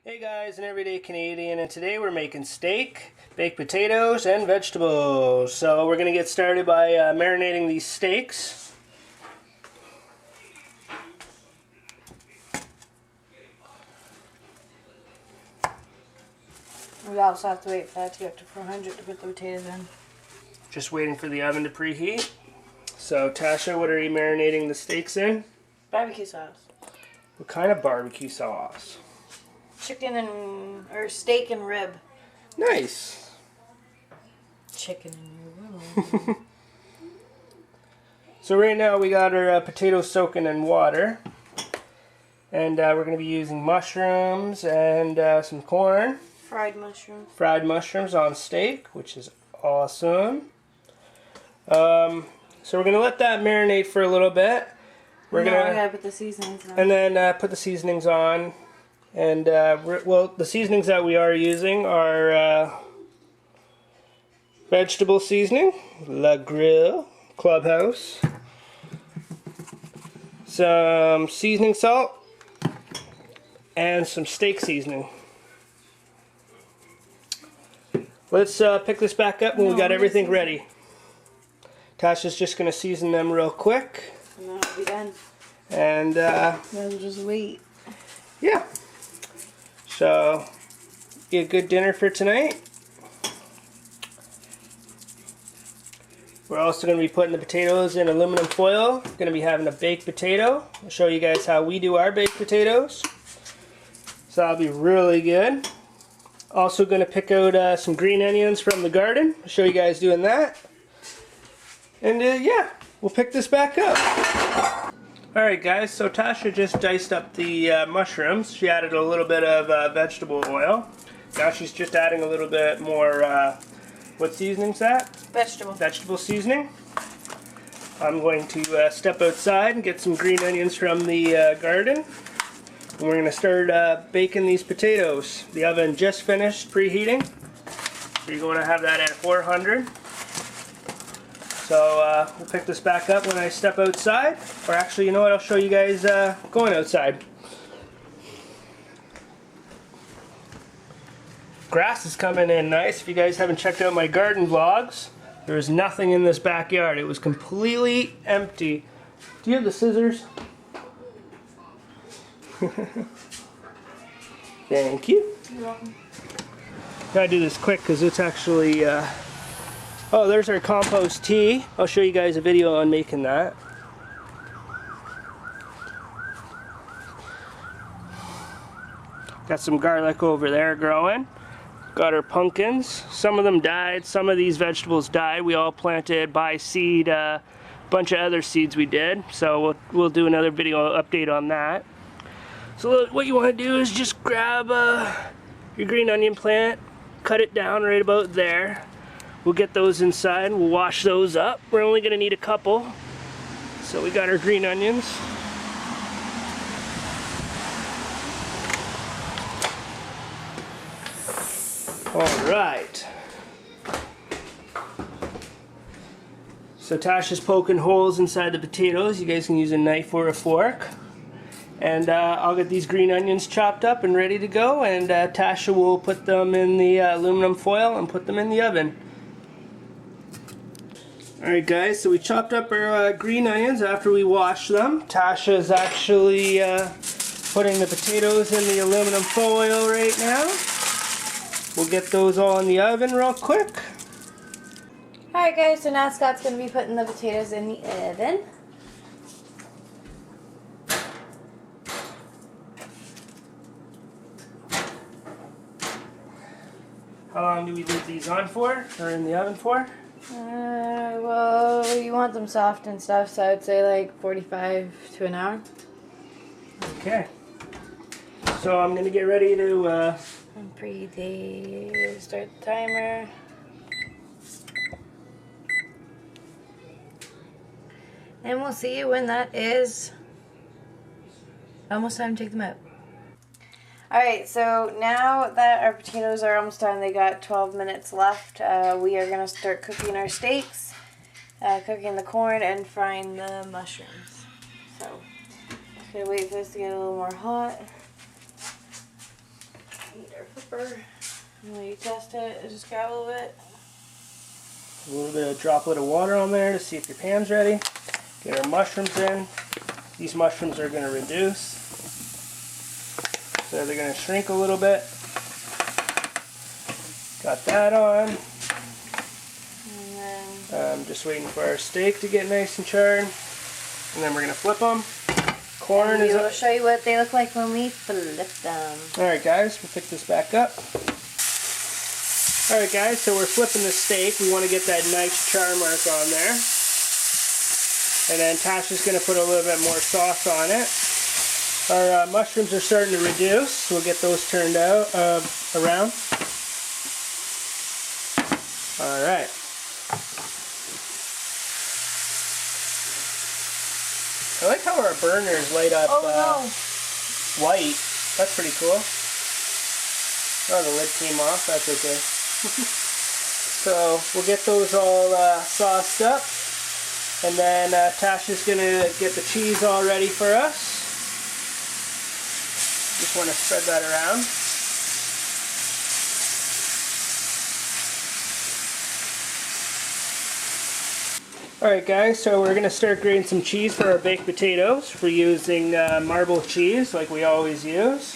Hey guys, an everyday Canadian, and today we're making steak, baked potatoes, and vegetables. So we're going to get started by marinating these steaks. We also have to wait for that to get up to 400 to put the potatoes in. Just waiting for the oven to preheat. So Tasha, what are you marinating the steaks in? Barbecue sauce. What kind of barbecue sauce? Chicken or steak and rib. Nice. Chicken and rib. So right now we got our potatoes soaking in water. And we're going to be using mushrooms and some corn. Fried mushrooms. Fried mushrooms on steak, which is awesome. So we're going to let that marinate for a little bit. We're gonna put the seasonings on. And then put the seasonings on. And well, the seasonings that we are using are vegetable seasoning, La Grill, Clubhouse, some seasoning salt, and some steak seasoning. Let's pick this back up when we got everything ready. Tasha's just going to season them real quick. And then I'll be done. And we'll just wait. Yeah. So, be a good dinner for tonight. We're also going to be putting the potatoes in aluminum foil. Going to be having a baked potato. I'll show you guys how we do our baked potatoes. So that'll be really good. Also going to pick out some green onions from the garden. I'll show you guys doing that. And yeah, we'll pick this back up. Alright guys, so Tasha just diced up the mushrooms. She added a little bit of vegetable oil. Now she's just adding a little bit more, what seasoning's that? Vegetable. Vegetable seasoning. I'm going to step outside and get some green onions from the garden. And we're going to start baking these potatoes. The oven just finished preheating. So you're going to have that at 400. So we'll pick this back up when I step outside. Or actually, you know what, I'll show you guys going outside. Grass is coming in nice. If you guys haven't checked out my garden vlogs, there was nothing in this backyard. It was completely empty. Do you have the scissors? Thank you. You're welcome. Gotta do this quick because it's actually... Oh, there's our compost tea. I'll show you guys a video on making that. Got some garlic over there growing. Got our pumpkins. Some of them died. Some of these vegetables died. We all planted by seed, a bunch of other seeds we did. So we'll do another video update on that. So what you want to do is just grab your green onion plant, cut it down right about there. We'll get those inside, we'll wash those up. We're only going to need a couple. So we got our green onions. Alright. So Tasha's poking holes inside the potatoes. You guys can use a knife or a fork. And I'll get these green onions chopped up and ready to go. And Tasha will put them in the aluminum foil and put them in the oven. Alright guys, so we chopped up our green onions after we washed them. Tasha is actually putting the potatoes in the aluminum foil right now. We'll get those all in the oven real quick. Alright guys, so now Scott's going to be putting the potatoes in the oven. How long do we leave these on for, or in the oven for? Well, you want them soft and stuff, so I'd say like 45 to an hour. Okay. So I'm going to get ready to... Start the timer. And we'll see you when that is almost time to take them out. Alright, so now that our potatoes are almost done, they got 12 minutes left. We are going to start cooking our steaks, cooking the corn, and frying the mushrooms. So, just going to wait for this to get a little more hot. Need our flipper. Will you test it? Just grab a little bit. A little bit of droplet of water on there to see if your pan's ready. Get our mushrooms in. These mushrooms are going to reduce. So they're going to shrink a little bit. Got that on. And then just waiting for our steak to get nice and charred. And then we're going to flip them. Corn is. We'll show you what they look like when we flip them. Alright guys, we'll pick this back up. Alright guys, so we're flipping the steak. We want to get that nice char mark on there. And then Tasha's going to put a little bit more sauce on it. Our mushrooms are starting to reduce, so we'll get those turned out around. Alright. I like how our burners light up white. That's pretty cool. Oh, the lid came off. That's okay. So we'll get those all sauced up. And then Tasha's going to get the cheese all ready for us. Just want to spread that around. Alright guys, so we're going to start grating some cheese for our baked potatoes. We're using marble cheese like we always use.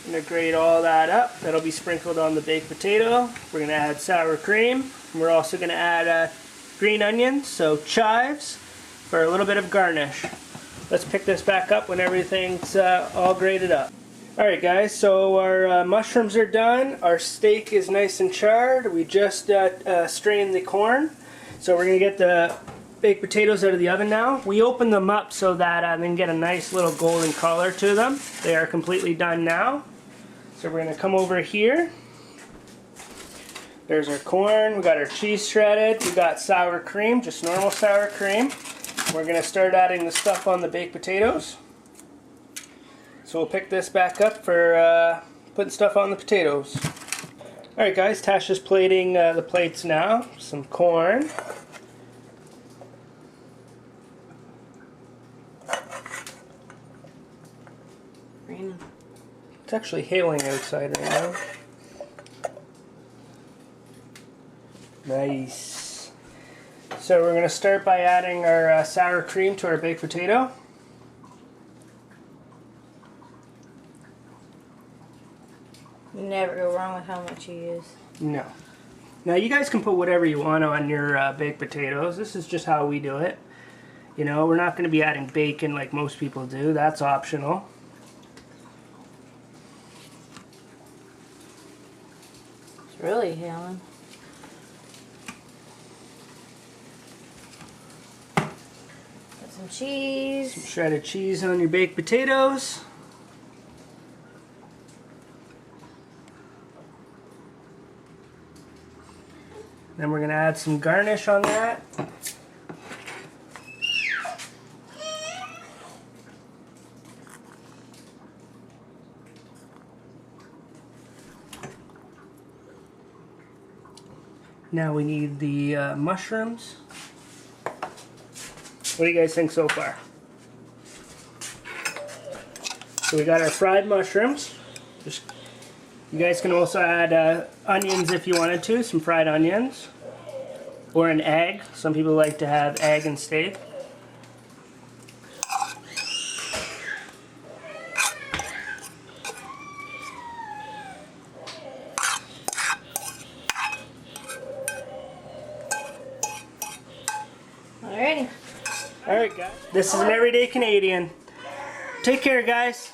I'm going to grate all that up. That'll be sprinkled on the baked potato. We're going to add sour cream. And we're also going to add green onions, so chives, for a little bit of garnish. Let's pick this back up when everything's all grated up. Alright guys, so our mushrooms are done. Our steak is nice and charred. We just strained the corn. So we're going to get the baked potatoes out of the oven now. We open them up so that they can get a nice little golden color to them. They are completely done now. So we're going to come over here. There's our corn. We got our cheese shredded. We got sour cream, just normal sour cream. We're going to start adding the stuff on the baked potatoes. So we'll pick this back up for putting stuff on the potatoes. Alright guys, Tasha's plating the plates now. Some corn. green. It's actually hailing outside right now. Nice. So we're going to start by adding our sour cream to our baked potato. You never go wrong with how much you use. No. Now you guys can put whatever you want on your baked potatoes. This is just how we do it. You know, we're not going to be adding bacon like most people do. That's optional. It's really hailing. Put some cheese. Some shredded cheese on your baked potatoes. Then we're going to add some garnish on that. Now we need the mushrooms. What do you guys think so far? So we got our fried mushrooms. You guys can also add onions if you wanted to, some fried onions. Or an egg. Some people like to have egg and steak. Alrighty. Alright guys, this is an Everyday Canadian. Take care guys.